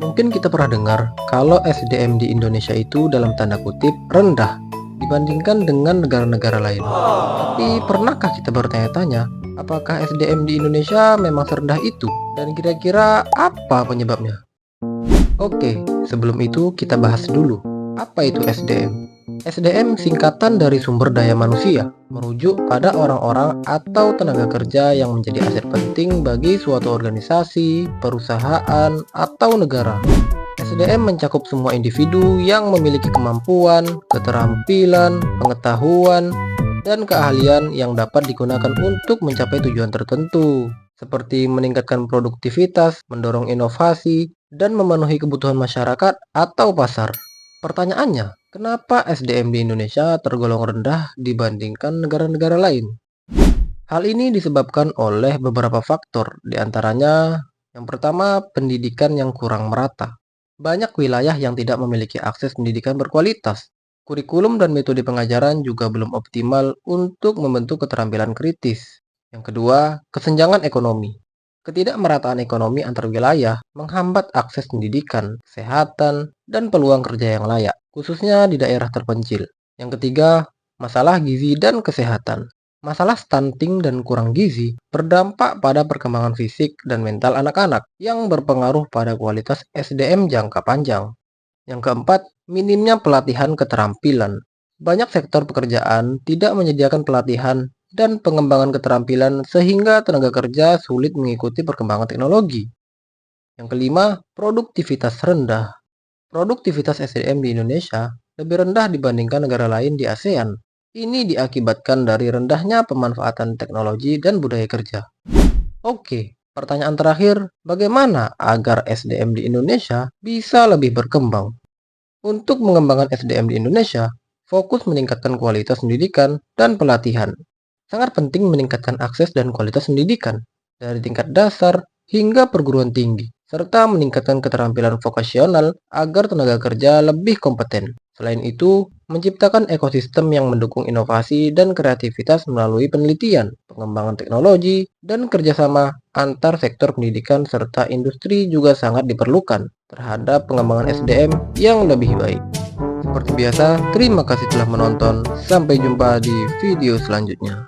Mungkin kita pernah dengar kalau SDM di Indonesia itu dalam tanda kutip rendah dibandingkan dengan negara-negara lain. Tapi pernahkah kita bertanya-tanya, apakah SDM di Indonesia memang serendah itu? Dan kira-kira apa penyebabnya? Oke, sebelum itu kita bahas dulu, apa itu SDM? SDM singkatan dari sumber daya manusia, merujuk pada orang-orang atau tenaga kerja yang menjadi aset penting bagi suatu organisasi, perusahaan, atau negara. SDM mencakup semua individu yang memiliki kemampuan, keterampilan, pengetahuan, dan keahlian yang dapat digunakan untuk mencapai tujuan tertentu, seperti meningkatkan produktivitas, mendorong inovasi, dan memenuhi kebutuhan masyarakat atau pasar. Pertanyaannya, kenapa SDM di Indonesia tergolong rendah dibandingkan negara-negara lain? Hal ini disebabkan oleh beberapa faktor, diantaranya yang pertama, pendidikan yang kurang merata. Banyak wilayah yang tidak memiliki akses pendidikan berkualitas. Kurikulum dan metode pengajaran juga belum optimal untuk membentuk keterampilan kritis. Yang kedua, kesenjangan ekonomi. Ketidakmerataan ekonomi antar wilayah menghambat akses pendidikan, kesehatan, dan peluang kerja yang layak, khususnya di daerah terpencil. Yang ketiga, masalah gizi dan kesehatan. Masalah stunting dan kurang gizi berdampak pada perkembangan fisik dan mental anak-anak yang berpengaruh pada kualitas SDM jangka panjang. Yang keempat, minimnya pelatihan keterampilan. Banyak sektor pekerjaan tidak menyediakan pelatihan dan pengembangan keterampilan sehingga tenaga kerja sulit mengikuti perkembangan teknologi. Yang kelima, produktivitas rendah. Produktivitas SDM di Indonesia lebih rendah dibandingkan negara lain di ASEAN. Ini diakibatkan dari rendahnya pemanfaatan teknologi dan budaya kerja. Oke, pertanyaan terakhir, bagaimana agar SDM di Indonesia bisa lebih berkembang? Untuk mengembangkan SDM di Indonesia, fokus meningkatkan kualitas pendidikan dan pelatihan. Sangat penting meningkatkan akses dan kualitas pendidikan, dari tingkat dasar hingga perguruan tinggi, serta meningkatkan keterampilan vokasional agar tenaga kerja lebih kompeten. Selain itu, menciptakan ekosistem yang mendukung inovasi dan kreativitas melalui penelitian, pengembangan teknologi, dan kerjasama antar sektor pendidikan serta industri juga sangat diperlukan terhadap pengembangan SDM yang lebih baik. Seperti biasa, terima kasih telah menonton. Sampai jumpa di video selanjutnya.